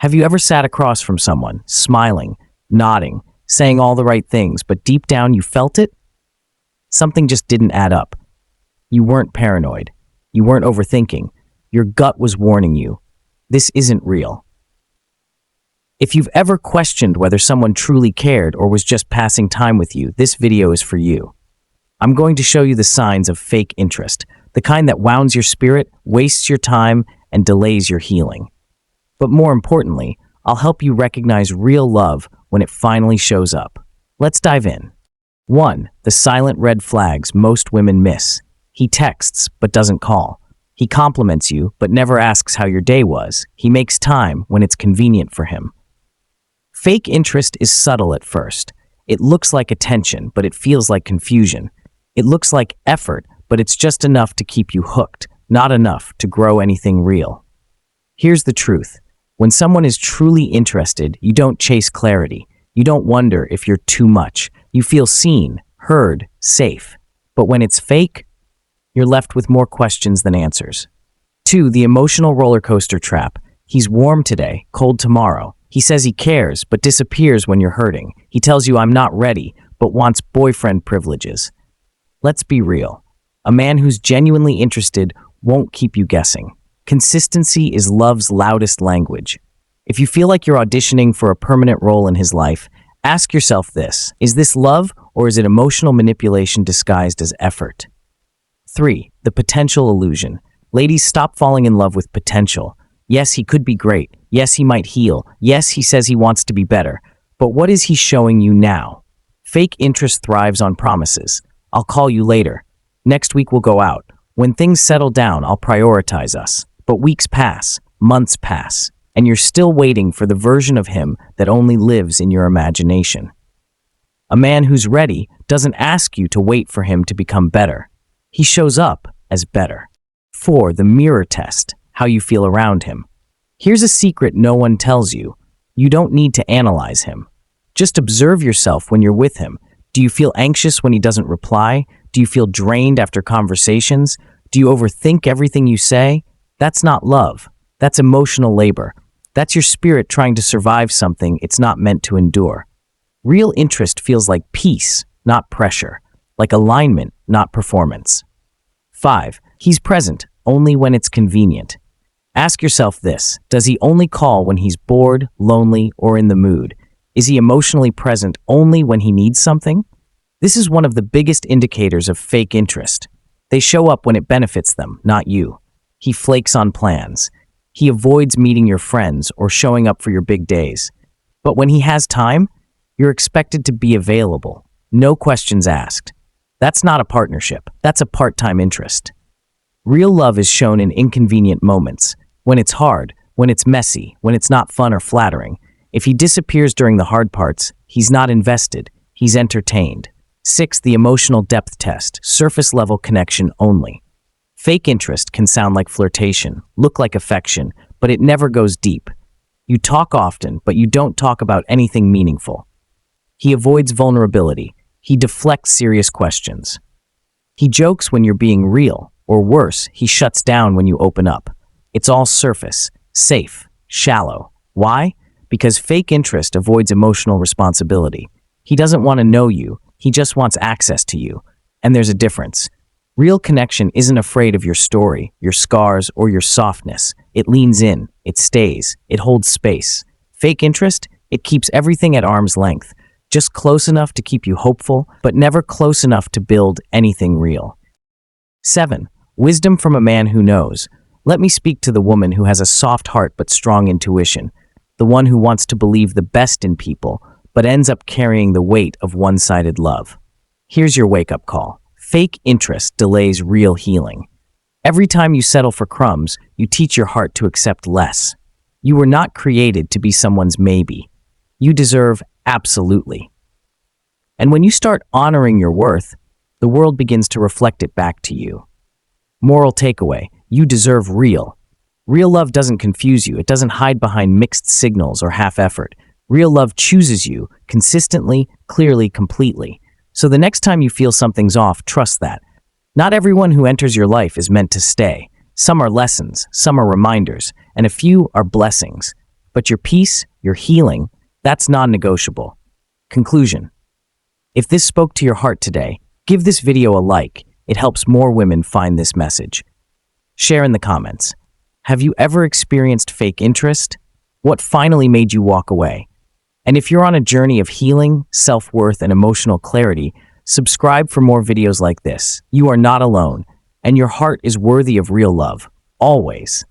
Have you ever sat across from someone, smiling, nodding, saying all the right things, but deep down you felt it? Something just didn't add up. You weren't paranoid. You weren't overthinking. Your gut was warning you. This isn't real. If you've ever questioned whether someone truly cared or was just passing time with you, this video is for you. I'm going to show you the signs of fake interest, the kind that wounds your spirit, wastes your time, and delays your healing. But more importantly, I'll help you recognize real love when it finally shows up. Let's dive in. 1. The silent red flags most women miss. He texts but doesn't call. He compliments you but never asks how your day was. He makes time when it's convenient for him. Fake interest is subtle at first. It looks like attention, but it feels like confusion. It looks like effort, but it's just enough to keep you hooked, not enough to grow anything real. Here's the truth. When someone is truly interested, you don't chase clarity. You don't wonder if you're too much. You feel seen, heard, safe. But when it's fake, you're left with more questions than answers. 2. The emotional roller coaster trap. He's warm today, cold tomorrow. He says he cares, but disappears when you're hurting. He tells you I'm not ready, but wants boyfriend privileges. Let's be real. A man who's genuinely interested won't keep you guessing. Consistency is love's loudest language. If you feel like you're auditioning for a permanent role in his life, ask yourself this: is this love or is it emotional manipulation disguised as effort? 3. The potential illusion. Ladies, stop falling in love with potential. Yes, he could be great. Yes, he might heal. Yes, he says he wants to be better. But what is he showing you now? Fake interest thrives on promises. I'll call you later. Next week we'll go out. When things settle down, I'll prioritize us. But weeks pass, months pass, and you're still waiting for the version of him that only lives in your imagination. A man who's ready doesn't ask you to wait for him to become better. He shows up as better. 4. The mirror test. How you feel around him. Here's a secret no one tells you. You don't need to analyze him. Just observe yourself when you're with him. Do you feel anxious when he doesn't reply? Do you feel drained after conversations? Do you overthink everything you say? That's not love. That's emotional labor. That's your spirit trying to survive something it's not meant to endure. Real interest feels like peace, not pressure. Like alignment, not performance. 5. He's present only when it's convenient. Ask yourself this: does he only call when he's bored, lonely, or in the mood? Is he emotionally present only when he needs something? This is one of the biggest indicators of fake interest. They show up when it benefits them, not you. He flakes on plans. He avoids meeting your friends or showing up for your big days. But when he has time, you're expected to be available. No questions asked. That's not a partnership. That's a part-time interest. Real love is shown in inconvenient moments. When it's hard, when it's messy, when it's not fun or flattering. If he disappears during the hard parts, he's not invested. He's entertained. 6. The emotional depth test. Surface-level connection only. Fake interest can sound like flirtation, look like affection, but it never goes deep. You talk often, but you don't talk about anything meaningful. He avoids vulnerability. He deflects serious questions. He jokes when you're being real, or worse, he shuts down when you open up. It's all surface, safe, shallow. Why? Because fake interest avoids emotional responsibility. He doesn't want to know you, he just wants access to you. And there's a difference. Real connection isn't afraid of your story, your scars, or your softness. It leans in, it stays, it holds space. Fake interest? It keeps everything at arm's length, just close enough to keep you hopeful, but never close enough to build anything real. 7. Wisdom from a man who knows. Let me speak to the woman who has a soft heart but strong intuition, the one who wants to believe the best in people, but ends up carrying the weight of one-sided love. Here's your wake-up call. Fake interest delays real healing. Every time you settle for crumbs, you teach your heart to accept less. You were not created to be someone's maybe. You deserve absolutely. And when you start honoring your worth, the world begins to reflect it back to you. Moral takeaway: you deserve real. Real love doesn't confuse you. It doesn't hide behind mixed signals or half effort. Real love chooses you consistently, clearly, completely. So the next time you feel something's off, trust that. Not everyone who enters your life is meant to stay. Some are lessons, some are reminders, and a few are blessings. But your peace, your healing, that's non-negotiable. Conclusion. If this spoke to your heart today, give this video a like. It helps more women find this message. Share in the comments. Have you ever experienced fake interest? What finally made you walk away? And if you're on a journey of healing, self-worth, and emotional clarity, subscribe for more videos like this. You are not alone, and your heart is worthy of real love, always.